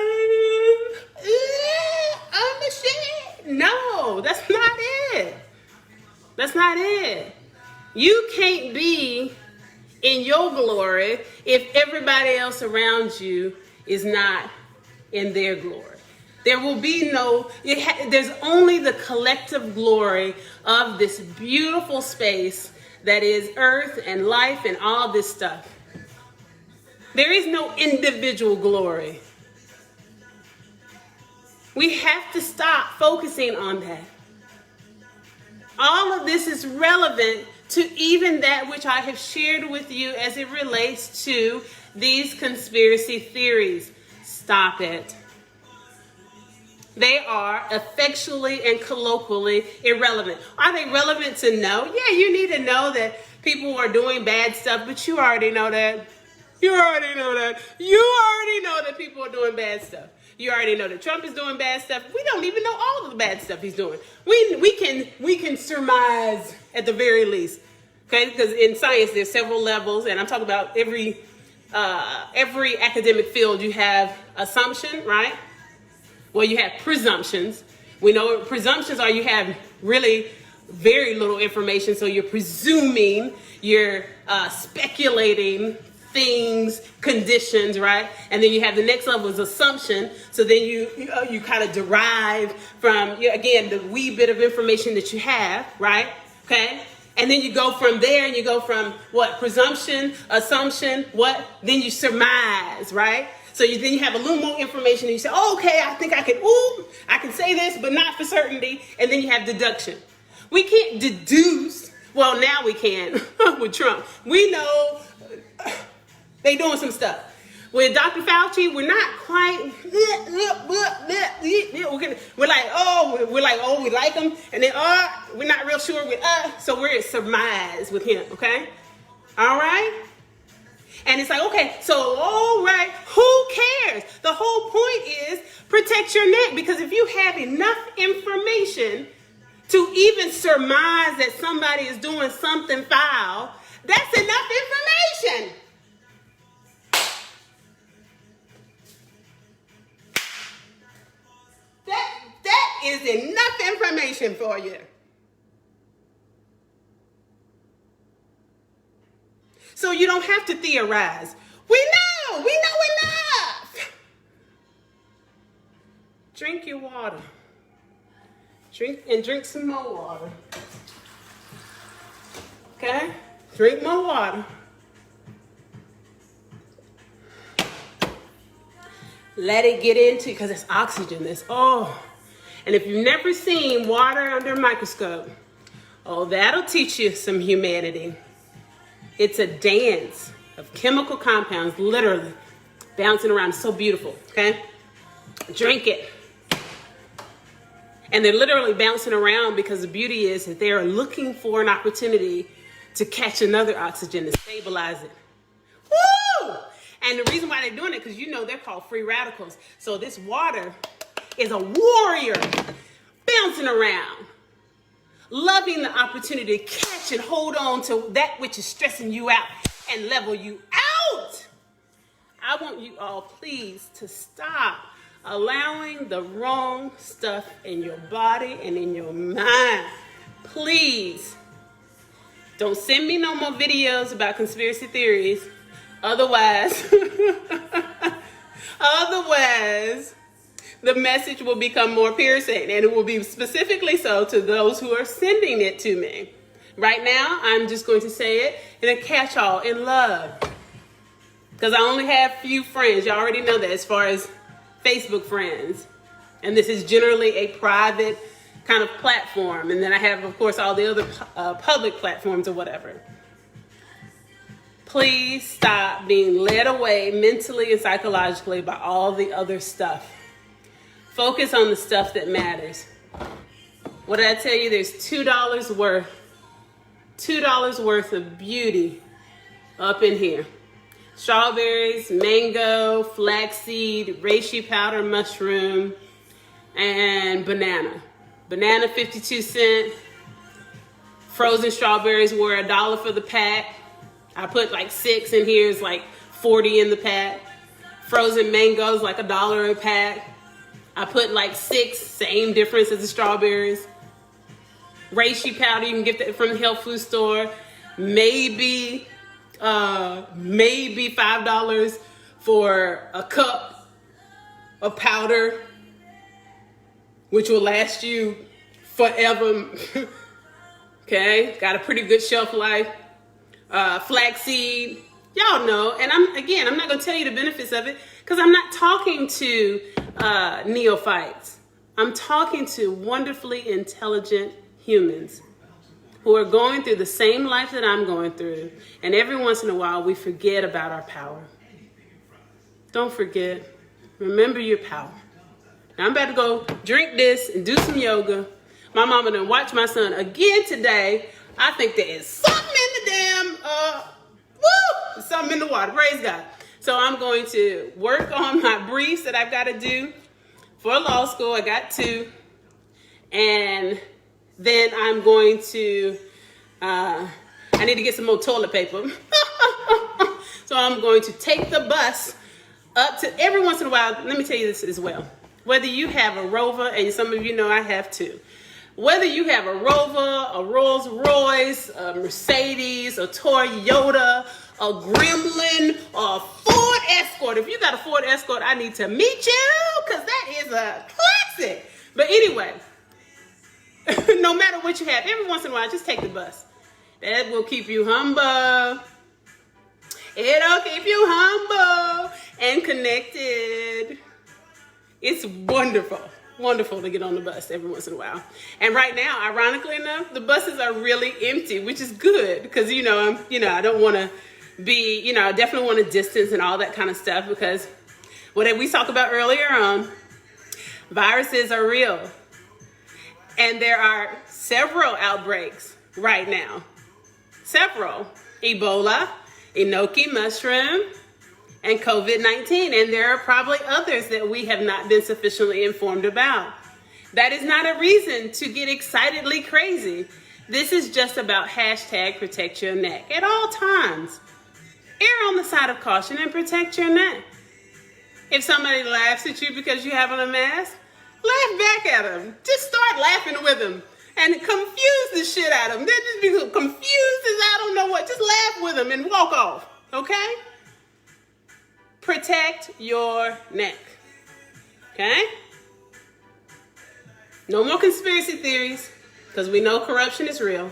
the shit. No, that's not it. That's not it. You can't be in your glory if everybody else around you is not in their glory. There will be there's only the collective glory of this beautiful space that is earth and life and all this stuff. There is no individual glory. We have to stop focusing on that. All of this is relevant to even that which I have shared with you as it relates to these conspiracy theories. Stop it. They are effectually and colloquially irrelevant. Are they relevant to know? Yeah, you need to know that people are doing bad stuff, but you already know that. You already know that. You already know that people are doing bad stuff. You already know that Trump is doing bad stuff. We don't even know all of the bad stuff he's doing. We can surmise at the very least. Okay, because in science there's several levels, and I'm talking about every academic field. You have assumption, right? Well, you have presumptions. We know what presumptions are. You have really very little information, so you're presuming, you're speculating things, conditions, right? And then you have the next level is assumption. So then you kind of derive from, again, the wee bit of information that you have, right? Okay? And then you go from there and you go from what? Presumption, assumption, what? Then you surmise, right? So then you have a little more information and you say, oh, okay, I think I can say this, but not for certainty. And then you have deduction. We can't deduce. Well, now we can with Trump. We know they doing some stuff. With Dr. Fauci, we're not quite, we're like, oh, we like him. And then, we're not real sure with so we're at surmise with him, okay? All right? And it's like, okay, so, all right, who cares? The whole point is protect your neck, because if you have enough information to even surmise that somebody is doing something foul, that's enough information. That is enough information for you. So you don't have to theorize. We know enough. Drink your water. Drink some more water. Okay? Drink more water. Let it get into, because it's oxygen. And if you've never seen water under a microscope, that'll teach you some humanity. It's a dance of chemical compounds, literally bouncing around. It's so beautiful, okay? Drink it. And they're literally bouncing around because the beauty is that they're looking for an opportunity to catch another oxygen and stabilize it. Woo! And the reason why they're doing it, because they're called free radicals. So this water is a warrior bouncing around, loving the opportunity to catch and hold on to that which is stressing you out and level you out. I want you all, please, to stop allowing the wrong stuff in your body and in your mind. Please. Don't send me no more videos about conspiracy theories. Otherwise, the message will become more piercing, and it will be specifically so to those who are sending it to me. Right now, I'm just going to say it in a catch-all, in love. Because I only have few friends. You already know that as far as Facebook friends. And this is generally a private kind of platform. And then I have, of course, all the other public platforms or whatever. Please stop being led away mentally and psychologically by all the other stuff. Focus on the stuff that matters. What did I tell you? There's $2 worth of beauty up in here. Strawberries, mango, flaxseed, reishi powder mushroom, and banana. Banana 52 cents. Frozen strawberries were $1 for the pack. I put like 6 in here. It's like 40 in the pack. Frozen mangoes like $1 a pack. I put like 6, same difference as the strawberries. Reishi powder, you can get that from the health food store. Maybe $5 for a cup of powder, which will last you forever. Okay, got a pretty good shelf life. Flaxseed, y'all know. And I'm not gonna tell you the benefits of it, because I'm not talking to neophytes. I'm talking to wonderfully intelligent humans who are going through the same life that I'm going through. And every once in a while, we forget about our power. Don't forget. Remember your power. Now, I'm about to go drink this and do some yoga. My mama done watched my son again today. I think there is something in the damn, there's something in the water. Praise God. So I'm going to work on my briefs that I've got to do for law school. I got 2. And then I'm going to, I need to get some more toilet paper. So I'm going to take the bus up to, every once in a while, let me tell you this as well. Whether you have a Rover, and some of you know I have 2. Whether you have a Rover, a Rolls Royce, a Mercedes, a Toyota, a Gremlin, or a Ford Escort. If you got a Ford Escort, I need to meet you, because that is a classic. But anyway, no matter what you have, every once in a while, just take the bus. That will keep you humble. It'll keep you humble and connected. It's wonderful. Wonderful to get on the bus every once in a while. And right now, ironically enough, the buses are really empty, which is good, because I don't want to be, you know, definitely want to distance and all that kind of stuff, because what we talked about earlier on, viruses are real. And there are several outbreaks right now. Several. Ebola, Enoki mushroom, and COVID-19. And there are probably others that we have not been sufficiently informed about. That is not a reason to get excitedly crazy. This is just about hashtag protect your neck at all times. Err on the side of caution and protect your neck. If somebody laughs at you because you have on a mask, laugh back at them. Just start laughing with them and confuse the shit out of them. They'll just be confused as I don't know what. Just laugh with them and walk off, okay? Protect your neck, okay? No more conspiracy theories, because we know corruption is real.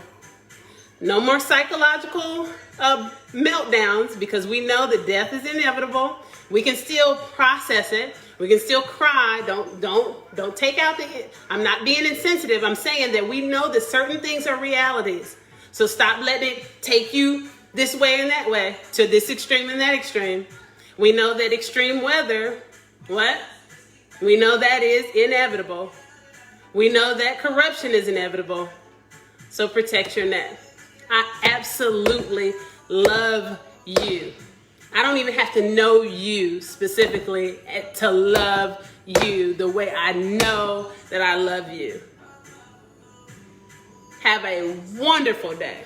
No more psychological meltdowns, because we know that death is inevitable. We can still process it. We can still cry. Don't take out the. I'm not being insensitive. I'm saying that we know that certain things are realities. So stop letting it take you this way and that way, to this extreme and that extreme. We know that extreme weather, what? We know that is inevitable. We know that corruption is inevitable. So protect your neck. I absolutely love you. I don't even have to know you specifically to love you the way I know that I love you. Have a wonderful day.